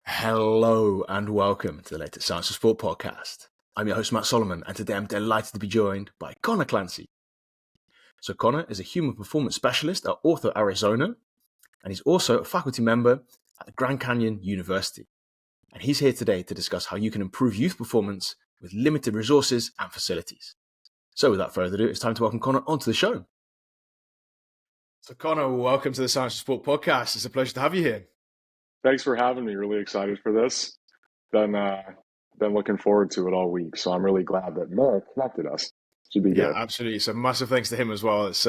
Hello and welcome to the latest Science of Sport podcast. I'm your host, Matt Solomon, and today I'm delighted to be joined by Conor Clancey. So Conor is a human performance specialist at OrthoArizona, and he's also a faculty member at the Grand Canyon University. And he's here today to discuss how you can improve youth performance with limited resources and facilities. So without further ado, it's time to welcome Conor onto the show. So Conor, welcome to the Science of Sport podcast. It's a pleasure to have you here. Thanks for having me. Really excited for this. Been looking forward to it all week, so I'm really glad that Merrick connected us. Should be Yeah, good. absolutely. So massive thanks to him as well. It's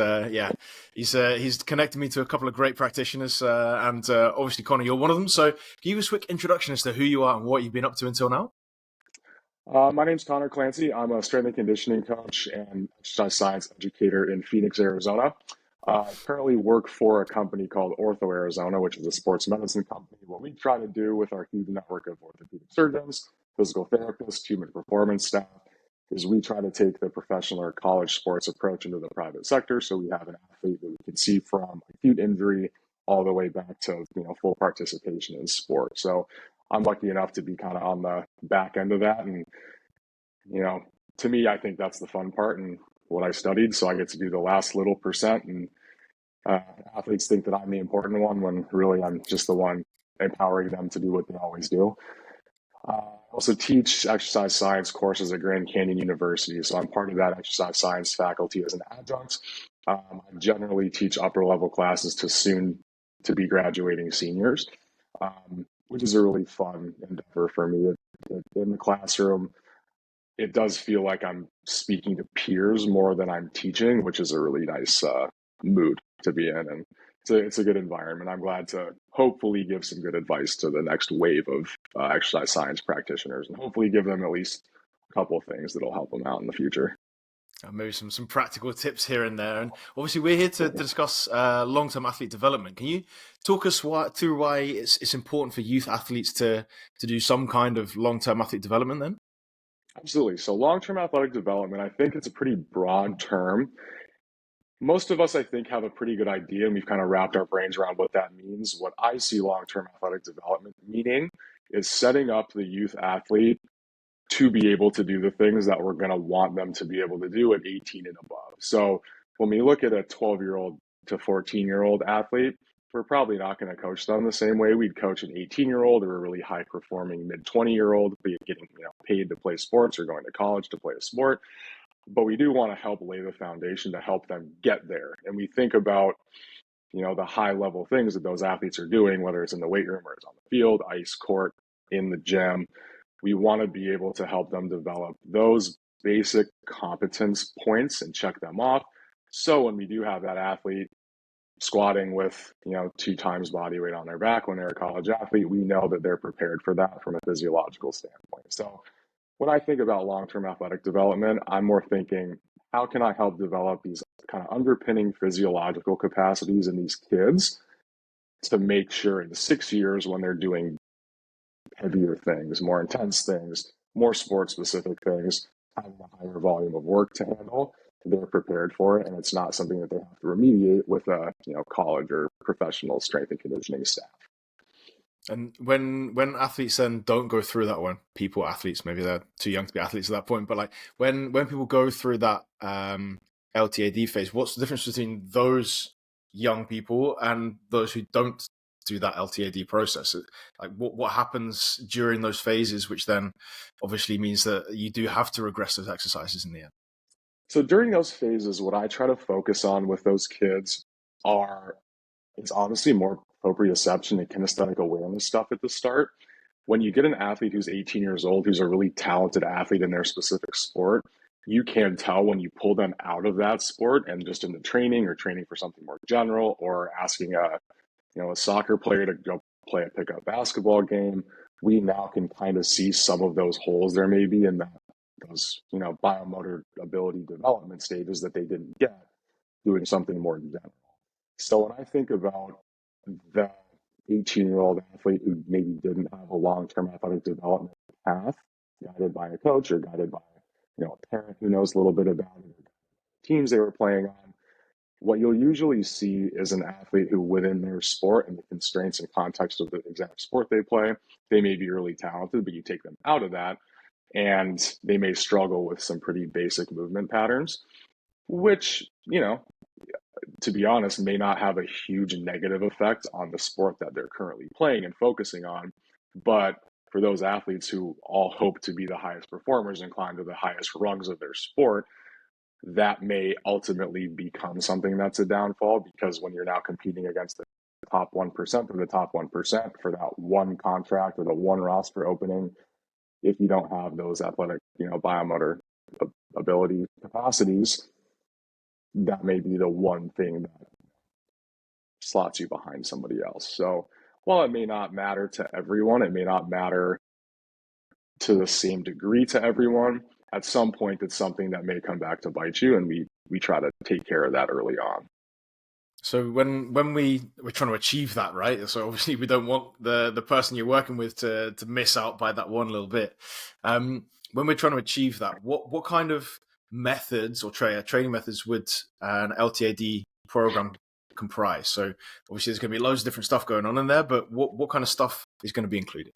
he's connected me to a couple of great practitioners, and obviously Conor, you're one of them. So can you give us a quick introduction as to who you are and what you've been up to until now? My name's Conor Clancey. I'm a strength and conditioning coach and exercise science educator in Phoenix, Arizona. I currently work for a company called OrthoArizona, which is a sports medicine company. What we try to do with our huge network of orthopedic surgeons, physical therapists, human performance staff, is we try to take the professional or college sports approach into the private sector. So we have an athlete that we can see from acute injury all the way back to full participation in sport. So I'm lucky enough to be kind of on the back end of that, and to me, I think that's the fun part and what I studied. So I get to do the last little percent, and athletes think that I'm the important one when really I'm just the one empowering them to do what they always do. I also teach exercise science courses at Grand Canyon University, so I'm part of that exercise science faculty as an adjunct. I generally teach upper level classes to soon to be graduating seniors, which is a really fun endeavor for me. In the classroom, it does feel like I'm speaking to peers more than I'm teaching, which is a really nice mood to be in. And it's a good environment. I'm glad to hopefully give some good advice to the next wave of exercise science practitioners, and hopefully give them at least a couple of things that'll help them out in the future. Maybe some practical tips here and there. And obviously we're here to discuss long-term athlete development. Can you talk us through why it's important for youth athletes to do some kind of long-term athlete development then? Absolutely. So long-term athletic development, I think it's a pretty broad term. Most of us, I think, have a pretty good idea, and we've kind of wrapped our brains around what that means. What I see long-term athletic development meaning is setting up the youth athlete to be able to do the things that we're going to want them to be able to do at 18 and above. So when we look at a 12-year-old to 14-year-old athlete, we're probably not going to coach them the same way we'd coach an 18-year-old or a really high-performing mid-20-year-old, be it getting paid to play sports or going to college to play a sport. But we do want to help lay the foundation to help them get there. And we think about the high level things that those athletes are doing, whether it's in the weight room or it's on the field, ice court, in the gym. We want to be able to help them develop those basic competence points and check them off. So when we do have that athlete squatting with 2 times body weight on their back when they're a college athlete, we know that they're prepared for that from a physiological standpoint. So when I think about long-term athletic development, I'm more thinking, how can I help develop these kind of underpinning physiological capacities in these kids to make sure in 6 years when they're doing heavier things, more intense things, more sport-specific things, having a higher volume of work to handle, they're prepared for it, and it's not something that they have to remediate with a college or professional strength and conditioning staff. And when athletes then don't go through that, when athletes, maybe they're too young to be athletes at that point, but like when people go through that LTAD phase, what's the difference between those young people and those who don't do that LTAD process? Like what happens during those phases, which then obviously means that you do have to regress those exercises in the end? So during those phases, what I try to focus on with those kids it's honestly more proprioception and kinesthetic awareness stuff at the start. When you get an athlete who's 18 years old, who's a really talented athlete in their specific sport, you can tell when you pull them out of that sport and just into training or training for something more general, or asking a soccer player to go play a pickup basketball game. We now can kind of see some of those holes there may be in those biomotor ability development stages that they didn't get doing something more general. So when I think about the 18-year-old athlete who maybe didn't have a long-term athletic development path, guided by a coach or guided by a parent who knows a little bit about it, or teams they were playing on, What you'll usually see is an athlete who, within their sport and the constraints and context of the exact sport they play, they may be really talented, but you take them out of that and they may struggle with some pretty basic movement patterns, which, to be honest, may not have a huge negative effect on the sport that they're currently playing and focusing on. But for those athletes who all hope to be the highest performers and climb to the highest rungs of their sport, that may ultimately become something that's a downfall, because when you're now competing against the top 1% of the top 1% for that one contract or the one roster opening, if you don't have those athletic, biomotor ability capacities, that may be the one thing that slots you behind somebody else. So while it may not matter to everyone, it may not matter to the same degree to everyone, at some point it's something that may come back to bite you, and we try to take care of that early on. So when we're trying to achieve that, right? So obviously we don't want the person you're working with to miss out by that one little bit. When we're trying to achieve that, what kind of methods or training methods would an LTAD program comprise? So obviously there's going to be loads of different stuff going on in there, but what kind of stuff is going to be included?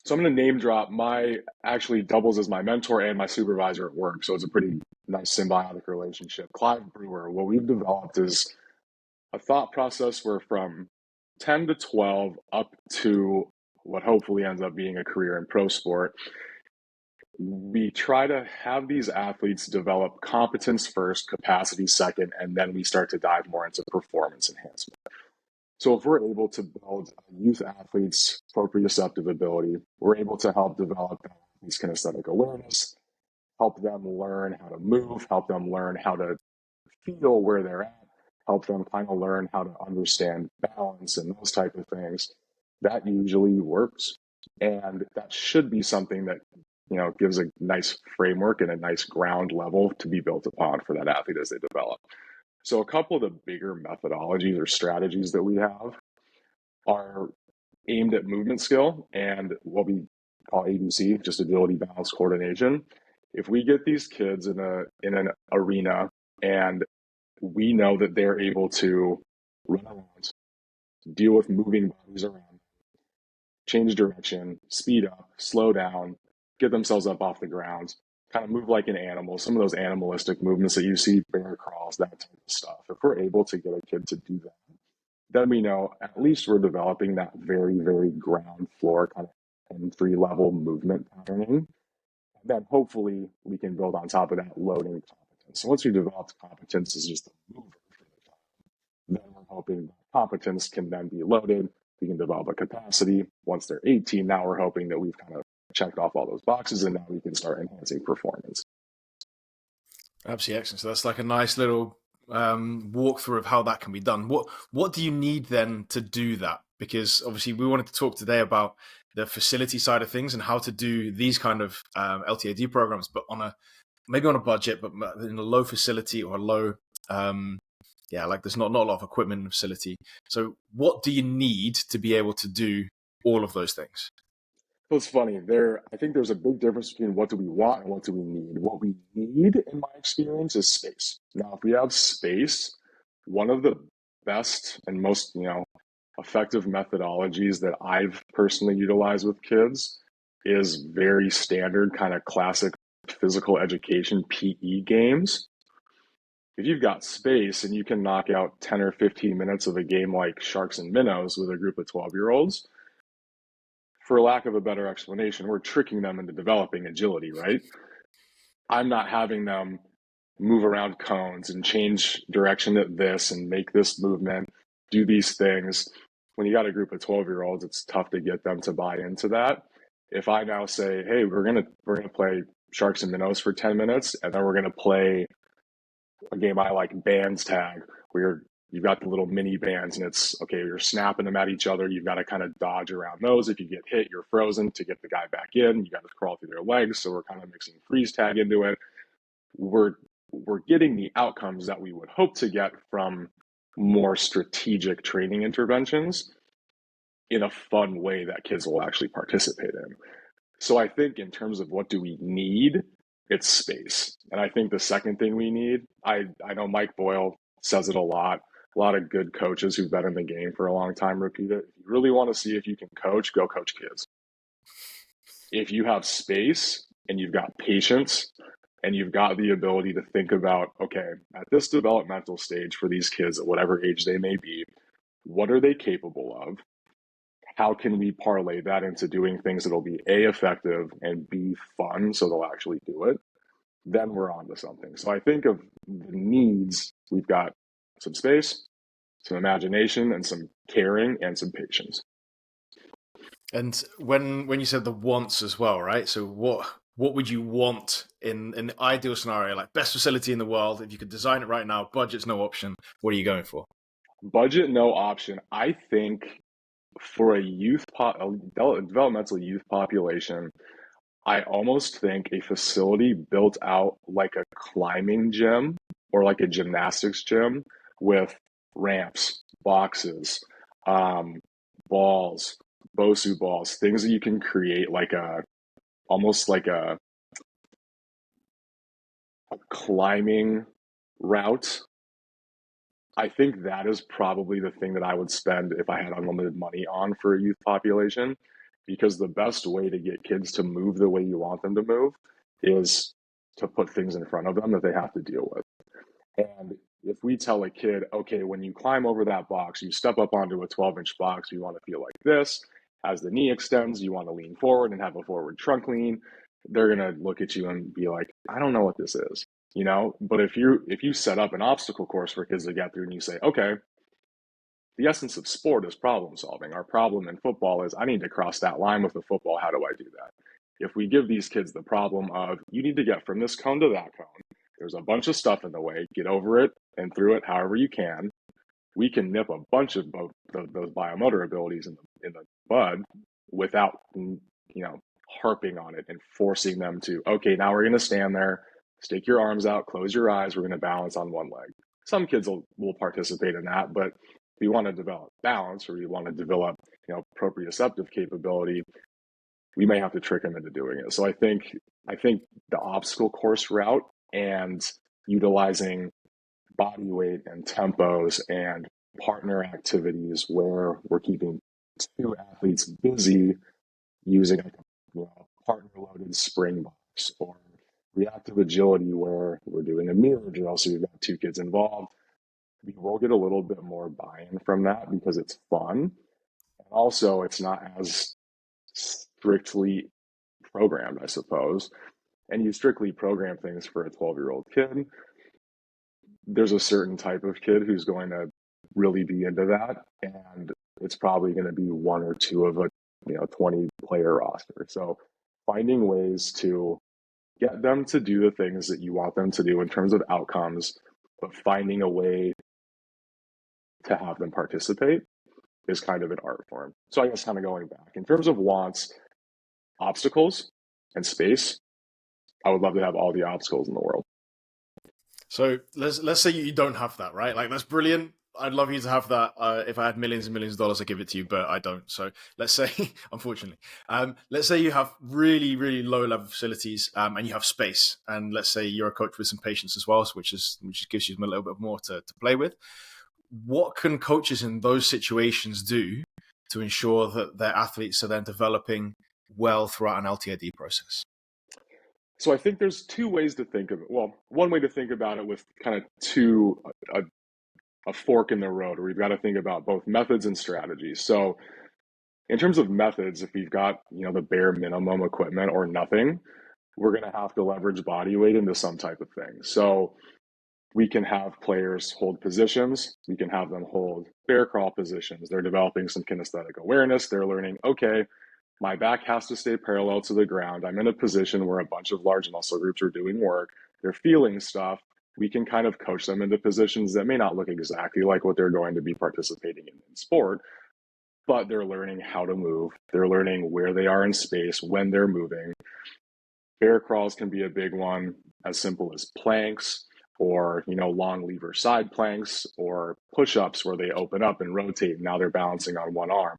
So I'm going to name drop. My actually doubles as my mentor and my supervisor at work. So it's a pretty nice symbiotic relationship. Clive Brewer, what we've developed is a thought process where from 10 to 12 up to what hopefully ends up being a career in pro sport, we try to have these athletes develop competence first, capacity second, and then we start to dive more into performance enhancement. So if we're able to build youth athletes' proprioceptive ability, we're able to help develop these kinesthetic awareness, help them learn how to move, help them learn how to feel where they're at, help them kind of learn how to understand balance and those type of things. That usually works. And that should be something that, gives a nice framework and a nice ground level to be built upon for that athlete as they develop. So a couple of the bigger methodologies or strategies that we have are aimed at movement skill and what we call ABC, just agility, balance, coordination. If we get these kids in an arena and we know that they're able to run around, deal with moving bodies around, change direction, speed up, slow down, get themselves up off the ground, kind of move like an animal, some of those animalistic movements that you see, bear crawls, that type of stuff. If we're able to get a kid to do that, then we know at least we're developing that very, very ground floor kind of entry level movement patterning. And then hopefully we can build on top of that loading competence. So once we developed competence as just a mover for the child, then we're hoping that competence can then be loaded. We can develop a capacity. Once they're 18, now we're hoping that we've kind of checked off all those boxes, and now we can start enhancing performance. Absolutely excellent. So that's like a nice little walkthrough of how that can be done. What do you need then to do that? Because obviously we wanted to talk today about the facility side of things and how to do these kind of LTAD programs, but maybe on a budget, but in a low facility or a low, like there's not a lot of equipment and facility. So what do you need to be able to do all of those things? So it's funny. I think there's a big difference between what do we want and what do we need. What we need, in my experience, is space. Now, if we have space, one of the best and most, effective methodologies that I've personally utilized with kids is very standard kind of classic physical education PE games. If you've got space and you can knock out 10 or 15 minutes of a game like Sharks and Minnows with a group of 12-year-olds, for lack of a better explanation, we're tricking them into developing agility, right? I'm not having them move around cones and change direction at this and make this movement, do these things. When you got a group of 12-year-olds, it's tough to get them to buy into that. If I now say, hey, we're gonna play Sharks and Minnows for 10 minutes, and then we're gonna play a game I like, bands tag, where you've got the little mini bands and it's okay, you're snapping them at each other. You've got to kind of dodge around those. If you get hit, you're frozen. To get the guy back in, you got to crawl through their legs. So we're kind of mixing freeze tag into it. We're getting the outcomes that we would hope to get from more strategic training interventions in a fun way that kids will actually participate in. So I think in terms of what do we need, it's space. And I think the second thing we need, I know Mike Boyle says it a lot. A lot of good coaches who've been in the game for a long time repeat it. If you really want to see if you can coach, go coach kids. If you have space and you've got patience and you've got the ability to think about, okay, at this developmental stage for these kids at whatever age they may be, what are they capable of? How can we parlay that into doing things that'll be A, effective, and B, fun, so they'll actually do it? Then we're on to something. So I think of the needs, we've got some space, some imagination, and some caring, and some patience. And when you said the wants as well, right? So what would you want in the ideal scenario, like best facility in the world? If you could design it right now, budget's no option. What are you going for? Budget, no option. I think for a developmental youth population, I almost think a facility built out like a climbing gym or like a gymnastics gym with ramps, boxes, balls, BOSU balls, things that you can create like almost like a climbing route. I think that is probably the thing that I would spend if I had unlimited money on for a youth population, because the best way to get kids to move the way you want them to move is to put things in front of them that they have to deal with. And if we tell a kid, okay, when you climb over that box, you step up onto a 12-inch box, you want to feel like this. As the knee extends, you want to lean forward and have a forward trunk lean. They're going to look at you and be like, I don't know what this is. But if you set up an obstacle course for kids to get through and you say, okay, the essence of sport is problem solving. Our problem in football is I need to cross that line with the football. How do I do that? If we give these kids the problem of you need to get from this cone to that cone, there's a bunch of stuff in the way, get over it and through it however you can. We can nip a bunch of both those biomotor abilities in the bud without harping on it and forcing them to, okay, now we're going to stand there, stick your arms out, close your eyes, we're going to balance on one leg. Some kids will participate in that, but if you want to develop balance or you want to develop proprioceptive capability, we may have to trick them into doing it. So I think the obstacle course route and utilizing body weight and tempos and partner activities where we're keeping two athletes busy using a partner-loaded spring box or reactive agility where we're doing a mirror drill, so you've got two kids involved. We will get a little bit more buy-in from that because it's fun. And also, it's not as strictly programmed, I suppose. And you strictly program things for a 12-year-old kid. There's a certain type of kid who's going to really be into that. And it's probably going to be one or two of a 20-player roster. So finding ways to get them to do the things that you want them to do in terms of outcomes, but finding a way to have them participate is kind of an art form. So I guess kind of going back, in terms of wants, obstacles and space, I would love to have all the obstacles in the world. So let's say you don't have that, right? Like, that's brilliant. I'd love you to have that. If I had millions and millions of dollars, I'd give it to you, but I don't. So let's say, unfortunately, let's say you have really, really low level facilities and you have space. And let's say you're a coach with some patience as well, which gives you a little bit more to play with. What can coaches in those situations do to ensure that their athletes are then developing well throughout an LTAD process? So I think there's two ways to think of it. Well, one way to think about it with kind of a fork in the road, where we've got to think about both methods and strategies. So in terms of methods, if we've got, the bare minimum equipment or nothing, we're going to have to leverage body weight into some type of thing. So we can have players hold positions. We can have them hold bear crawl positions. They're developing some kinesthetic awareness. They're learning, okay, my back has to stay parallel to the ground. I'm in a position where a bunch of large muscle groups are doing work. They're feeling stuff. We can kind of coach them into positions that may not look exactly like what they're going to be participating in sport, but they're learning how to move. They're learning where they are in space when they're moving. Bear crawls can be a big one, as simple as planks or, long lever side planks or push-ups where they open up and rotate and now they're balancing on one arm.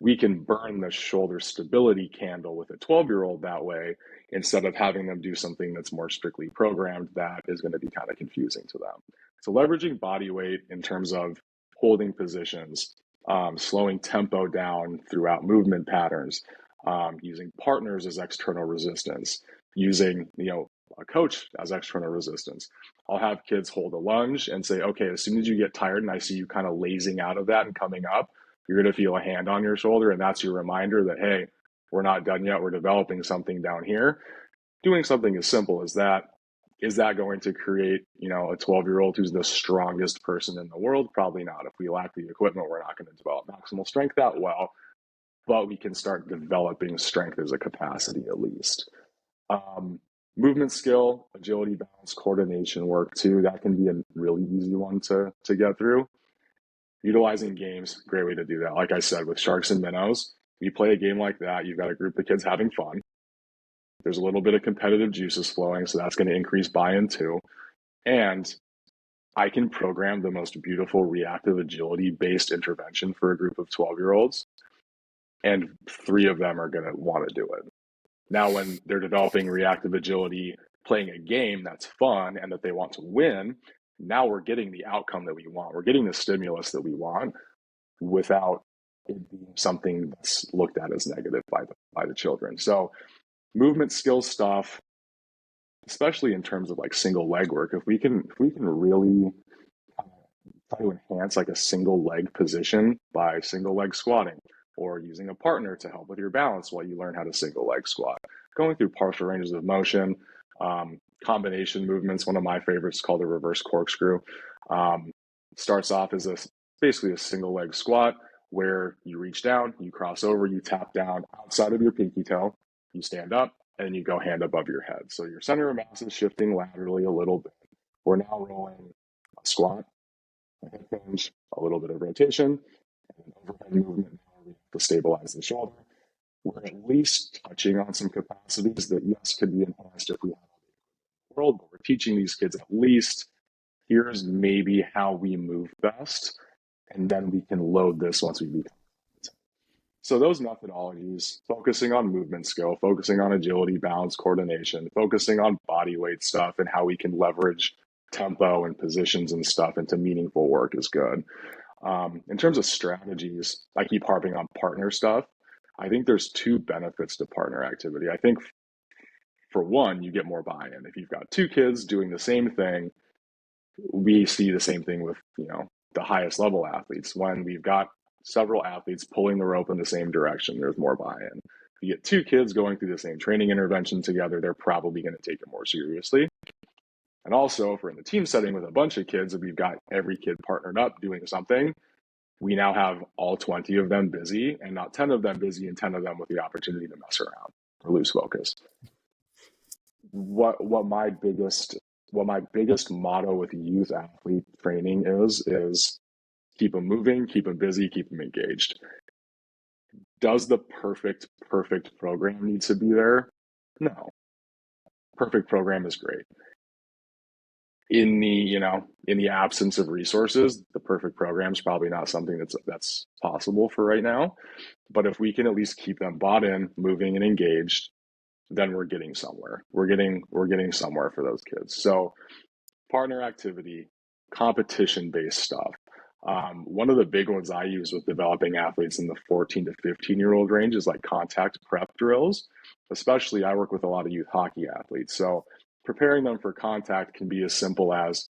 We can burn the shoulder stability candle with a 12-year-old that way instead of having them do something that's more strictly programmed that is going to be kind of confusing to them. So leveraging body weight in terms of holding positions, slowing tempo down throughout movement patterns, using partners as external resistance, using a coach as external resistance. I'll have kids hold a lunge and say, okay, as soon as you get tired and I see you kind of lazing out of that and coming up, you're going to feel a hand on your shoulder, and that's your reminder that, hey, we're not done yet. We're developing something down here. Doing something as simple as that, is that going to create, a 12-year-old who's the strongest person in the world? Probably not. If we lack the equipment, we're not going to develop maximal strength that well, but we can start developing strength as a capacity at least. Movement skill, agility, balance, coordination work too. That can be a really easy one to get through. Utilizing games, great way to do that. Like I said, with sharks and minnows, you play a game like that, you've got a group of kids having fun. There's a little bit of competitive juices flowing, so that's going to increase buy-in too. And I can program the most beautiful reactive agility-based intervention for a group of 12-year-olds, and 3 of them are going to want to do it. Now, when they're developing reactive agility, playing a game that's fun and that they want to win, now we're getting the outcome that we want. We're getting the stimulus that we want without it being something that's looked at as negative by the children. So movement skill stuff, especially in terms of like single leg work, if we can really try to enhance like a single leg position by single leg squatting, or using a partner to help with your balance while you learn how to single leg squat, going through partial ranges of motion, combination movements. One of my favorites called a reverse corkscrew. Starts off as basically a single leg squat where you reach down, you cross over, you tap down outside of your pinky toe, you stand up, and you go hand above your head. So your center of mass is shifting laterally a little bit. We're now rolling a squat, a hip hinge, a little bit of rotation, and an overhead movement now to stabilize the shoulder. We're at least touching on some capacities that, yes, could be enhanced if we have the world, but we're teaching these kids at least, here's maybe how we move best, and then we can load this once we become. So those methodologies, focusing on movement skill, focusing on agility, balance, coordination, focusing on body weight stuff and how we can leverage tempo and positions and stuff into meaningful work is good. In terms of strategies, I keep harping on partner stuff. I think there's 2 benefits to partner activity. I think for one, you get more buy-in. If you've got 2 kids doing the same thing, we see the same thing with, the highest level athletes. When we've got several athletes pulling the rope in the same direction, there's more buy-in. If you get 2 kids going through the same training intervention together, they're probably going to take it more seriously. And also, if we're in the team setting with a bunch of kids and we've got every kid partnered up doing something, we now have all 20 of them busy and not 10 of them busy and 10 of them with the opportunity to mess around or lose focus. What my biggest motto with youth athlete training is keep them moving, keep them busy, keep them engaged. Does the perfect program need to be there? No. Perfect program is great. In the absence of resources, the perfect program is probably not something that's possible for right now. But if we can at least keep them bought in, moving and engaged, then we're getting somewhere. We're getting somewhere for those kids. So partner activity, competition-based stuff. One of the big ones I use with developing athletes in the 14 to 15-year-old range is like contact prep drills. Especially, I work with a lot of youth hockey athletes. So preparing them for contact can be as simple as,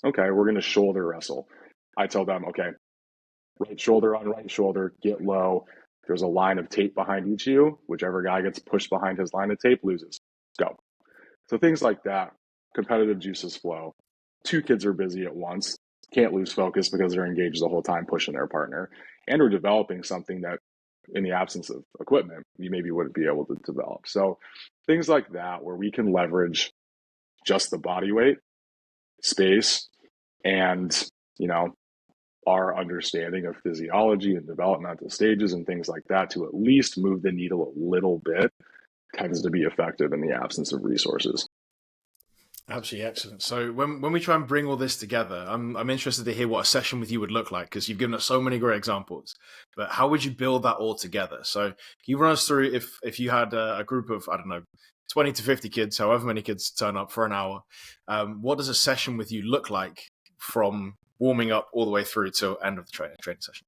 okay, we're going to shoulder wrestle. I tell them, okay, right shoulder on right shoulder, get low. There's a line of tape behind each of you. Whichever guy gets pushed behind his line of tape loses. Go. So things like that, competitive juices flow. 2 kids are busy at once, can't lose focus because they're engaged the whole time pushing their partner. And we're developing something that, in the absence of equipment, you maybe wouldn't be able to develop. So things like that, where we can leverage just the body weight, space, and, our understanding of physiology and developmental stages and things like that to at least move the needle a little bit, tends to be effective in the absence of resources. Absolutely excellent. So when we try and bring all this together, I'm interested to hear what a session with you would look like, because you've given us so many great examples. But how would you build that all together? So can you run us through, if you had a group of, 20 to 50 kids, however many kids turn up for an hour, what does a session with you look like from warming up all the way through till end of the training session?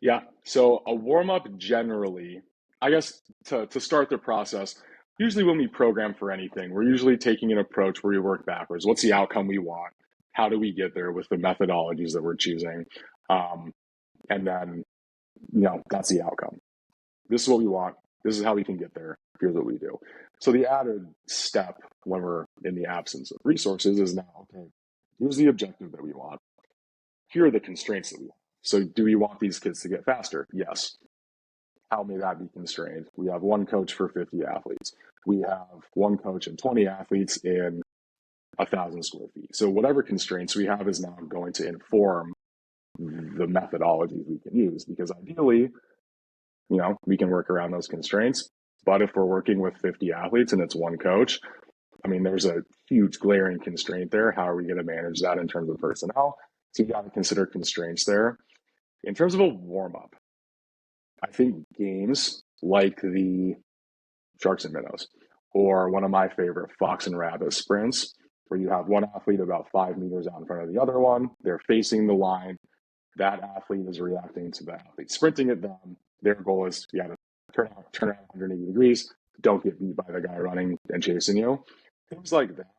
Yeah. So a warm-up generally, I guess to start the process, usually when we program for anything, we're usually taking an approach where we work backwards. What's the outcome we want? How do we get there with the methodologies that we're choosing? And then, that's the outcome. This is what we want. This is how we can get there. Here's what we do. So the added step when we're in the absence of resources is now, okay, here's the objective that we want. Here are the constraints that we want. So do we want these kids to get faster? Yes. How may that be constrained? We have one coach for 50 athletes. We have one coach and 20 athletes in 1,000 square feet. So whatever constraints we have is now going to inform the methodologies we can use, because ideally, we can work around those constraints. But if we're working with 50 athletes and it's one coach, there's a huge glaring constraint there. How are we going to manage that in terms of personnel? So you got to consider constraints there. In terms of a warm-up, I think games like the Sharks and Minnows, or one of my favorite Fox and Rabbit sprints, where you have one athlete about 5 meters out in front of the other one. They're facing the line. That athlete is reacting to the athlete sprinting at them. Their goal is you got to turn around 180 degrees. Don't get beat by the guy running and chasing you. Things like that.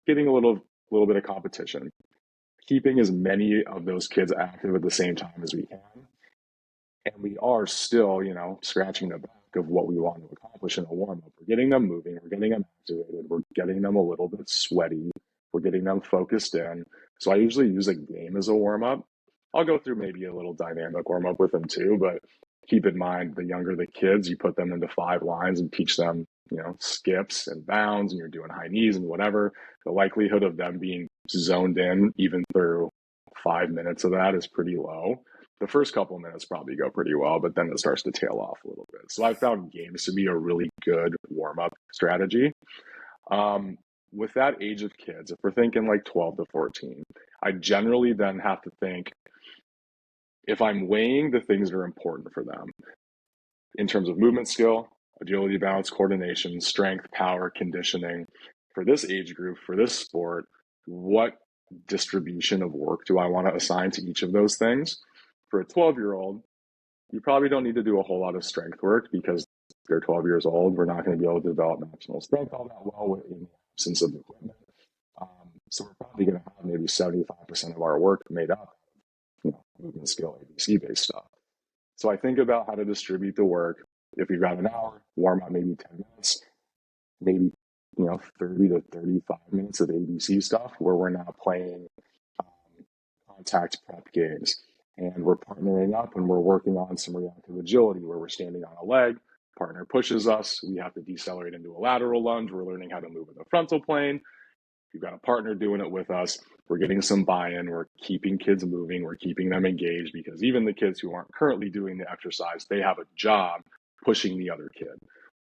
Getting a little bit of competition. Keeping as many of those kids active at the same time as we can. And we are still, scratching the back of what we want to accomplish in a warm-up. We're getting them moving. We're getting them activated. We're getting them a little bit sweaty. We're getting them focused in. So I usually use a game as a warm-up. I'll go through maybe a little dynamic warm-up with them too, but keep in mind, the younger the kids, you put them into 5 lines and teach them, skips and bounds, and you're doing high knees and whatever. The likelihood of them being zoned in even through 5 minutes of that is pretty low. The first couple of minutes probably go pretty well, but then it starts to tail off a little bit. So I found games to be a really good warm-up strategy. With that age of kids, if we're thinking like 12 to 14, I generally then have to think, if I'm weighing the things that are important for them in terms of movement skill, agility, balance, coordination, strength, power, conditioning, for this age group, for this sport, what distribution of work do I want to assign to each of those things? For a 12-year-old, you probably don't need to do a whole lot of strength work because they're 12 years old. We're not going to be able to develop maximal strength all that well in the absence of equipment. So we're probably going to have maybe 75% of our work made up, movement skill, ABC-based stuff. So I think about how to distribute the work. If we've got an hour, warm up maybe 10 minutes, maybe 30 to 35 minutes of ABC stuff where we're now playing contact prep games. And we're partnering up and we're working on some reactive agility where we're standing on a leg, partner pushes us, we have to decelerate into a lateral lunge, we're learning how to move in the frontal plane. We've got a partner doing it with us, we're getting some buy-in, we're keeping kids moving, we're keeping them engaged, because even the kids who aren't currently doing the exercise, they have a job pushing the other kid.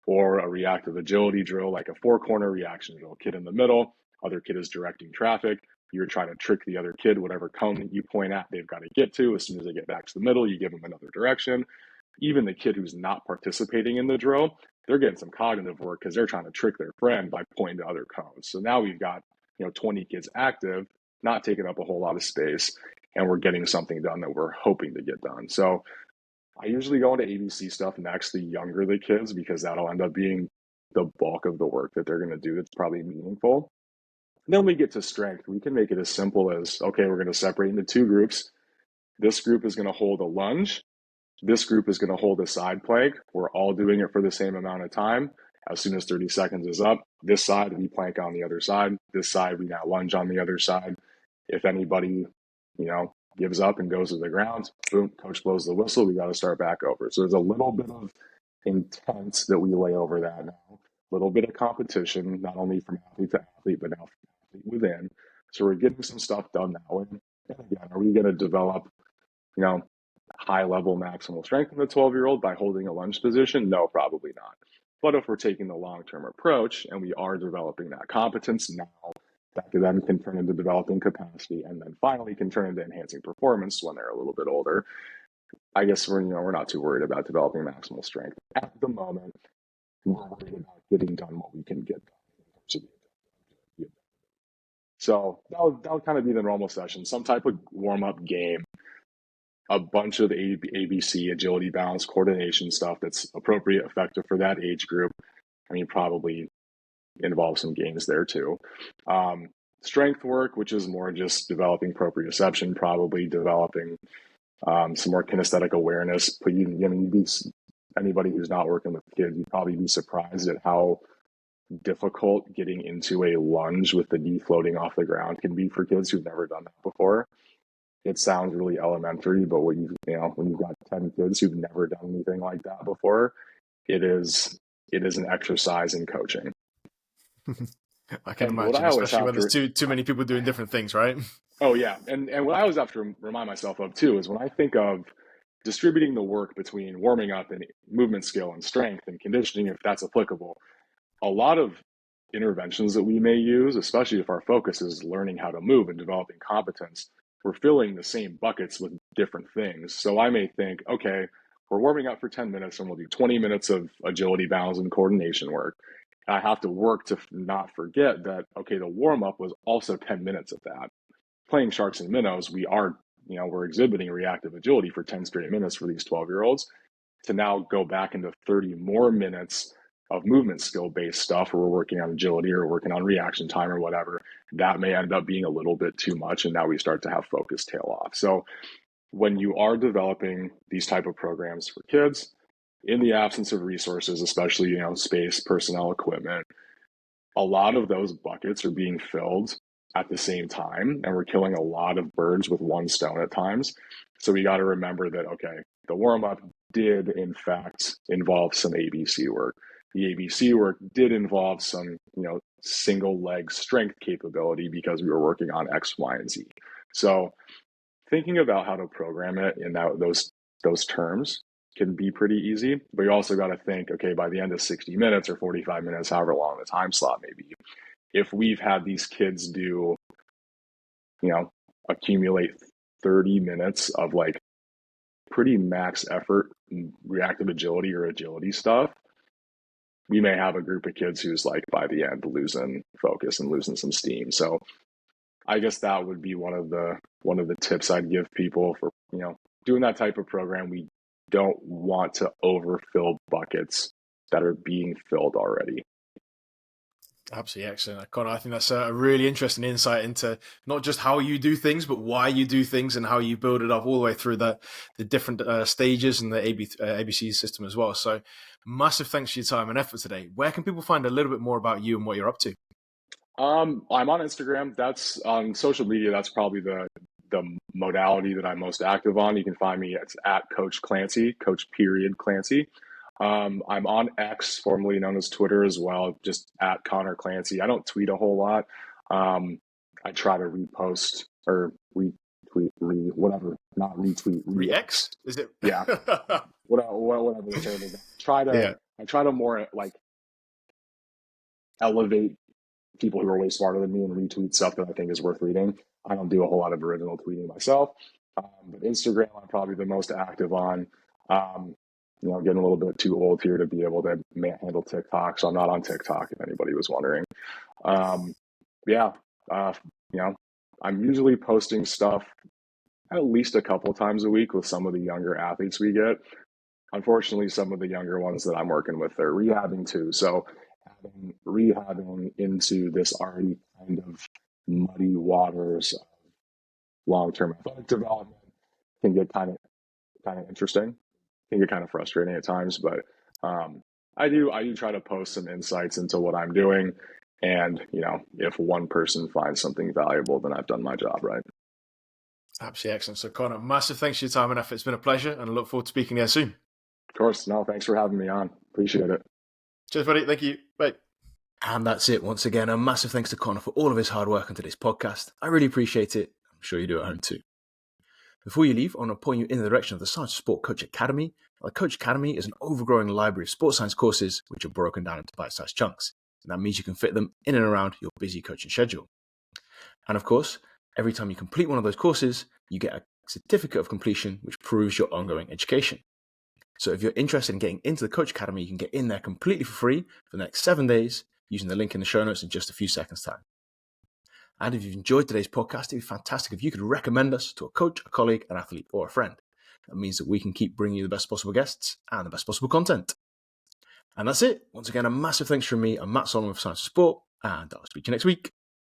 Or a reactive agility drill, like a 4-corner reaction drill, kid in the middle, other kid is directing traffic. You're trying to trick the other kid, whatever cone that you point at, they've got to get to. As soon as they get back to the middle, you give them another direction. Even the kid who's not participating in the drill, they're getting some cognitive work because they're trying to trick their friend by pointing to other cones. So now we've got 20 kids active, not taking up a whole lot of space, and we're getting something done that we're hoping to get done. So I usually go into ABC stuff next, the younger the kids, because that'll end up being the bulk of the work that they're going to do that's probably meaningful. Then we get to strength. We can make it as simple as, okay, we're going to separate into 2 groups. This group is going to hold a lunge. This group is going to hold a side plank. We're all doing it for the same amount of time. As soon as 30 seconds is up, this side, we plank on the other side. This side, we now lunge on the other side. If anybody, gives up and goes to the ground, boom, coach blows the whistle. We got to start back over. So there's a little bit of intent that we lay over that now. A little bit of competition, not only from athlete to athlete, but now from athlete within. So we're getting some stuff done now. And again, are we going to develop, high level maximal strength in the 12-year-old by holding a lunge position? No, probably not. But if we're taking the long-term approach and we are developing that competence now, that then can turn into developing capacity, and then finally can turn into enhancing performance when they're a little bit older. I guess we're not too worried about developing maximal strength at the moment. We're worried about getting done what we can get done. So that would kind of be the normal session, some type of warm-up game, a bunch of ABC, agility, balance, coordination stuff that's appropriate, effective for that age group. I mean, probably involve some games there too. Strength work, which is more just developing proprioception, probably developing some more kinesthetic awareness. But anybody who's not working with kids, you'd probably be surprised at how difficult getting into a lunge with the knee floating off the ground can be for kids who've never done that before. It sounds really elementary, but when you've got 10 kids who've never done anything like that before, it is an exercise in coaching. I can And imagine, especially when there's too many people doing different things, right? Oh yeah, and what I always have to remind myself of too is when I think of distributing the work between warming up and movement skill and strength and conditioning, if that's applicable, a lot of interventions that we may use, especially if our focus is learning how to move and developing competence, we're filling the same buckets with different things. So I may think, okay, we're warming up for 10 minutes and we'll do 20 minutes of agility, balance, and coordination work. I have to work to not forget that, okay, the warm up was also 10 minutes of that. Playing sharks and minnows, we're exhibiting reactive agility for 10 straight minutes for these 12-year-olds. To now go back into 30 more minutes of movement skill based stuff where we're working on agility or working on reaction time or whatever, that may end up being a little bit too much. And now we start to have focus tail off. So when you are developing these type of programs for kids, in the absence of resources, especially, space, personnel, equipment, a lot of those buckets are being filled at the same time, and we're killing a lot of birds with one stone at times. So we got to remember that, okay, the warm-up did in fact involve some ABC work. The ABC work did involve some, single leg strength capability because we were working on X, Y, and Z. So thinking about how to program it in those terms can be pretty easy, but you also got to think, okay, by the end of 60 minutes or 45 minutes, however long the time slot may be, if we've had these kids do, accumulate 30 minutes of like pretty max effort reactive agility or agility stuff, we may have a group of kids who's like by the end losing focus and losing some steam. So I guess that would be one of the tips I'd give people for, doing that type of program. We don't want to overfill buckets that are being filled already. Absolutely excellent, Conor. I think that's a really interesting insight into not just how you do things, but why you do things and how you build it up all the way through the different stages and the ABC system as well. So massive thanks for your time and effort today. Where can people find a little bit more about you and what you're up to? I'm on Instagram. That's on social media. That's probably the modality that I'm most active on. You can find me at Coach Clancey, Coach.Clancey. I'm on X, formerly known as Twitter as well, just at Conor Clancey. I don't tweet a whole lot. I try to repost or retweet, whatever, not retweet. Re-X? Is it? Yeah. whatever the term is. I try to more like elevate people who are way smarter than me and retweet stuff that I think is worth reading. I don't do a whole lot of original tweeting myself. But Instagram, I'm probably the most active on. Getting a little bit too old here to be able to handle TikTok, so I'm not on TikTok if anybody was wondering. I'm usually posting stuff at least a couple times a week with some of the younger athletes we get. Unfortunately, some of the younger ones that I'm working with, they're rehabbing too. So rehabbing into this already kind of muddy waters of long-term athletic development can get kind of interesting. Can get kind of frustrating at times, but I do try to post some insights into what I'm doing, and if one person finds something valuable, then I've done my job right. Absolutely excellent. So Conor, massive thanks for your time and effort. It's been a pleasure, and I look forward to speaking again soon. Of course. No, thanks for having me on. Appreciate it. Cheers, buddy. Thank you. Bye. And that's it. Once again, a massive thanks to Conor for all of his hard work on today's podcast. I really appreciate it. I'm sure you do at home too. Before you leave, I want to point you in the direction of the Science of Sport Coach Academy. The Coach Academy is an overgrowing library of sports science courses which are broken down into bite-sized chunks. And that means you can fit them in and around your busy coaching schedule. And of course, every time you complete one of those courses, you get a certificate of completion which proves your ongoing education. So if you're interested in getting into the Coach Academy, you can get in there completely for free for the next 7 days using the link in the show notes in just a few seconds' time. And if you've enjoyed today's podcast, it'd be fantastic if you could recommend us to a coach, a colleague, an athlete, or a friend. That means that we can keep bringing you the best possible guests and the best possible content. And that's it. Once again, a massive thanks from me. I'm Matt Solomon for Science of Sport, and I'll speak to you next week.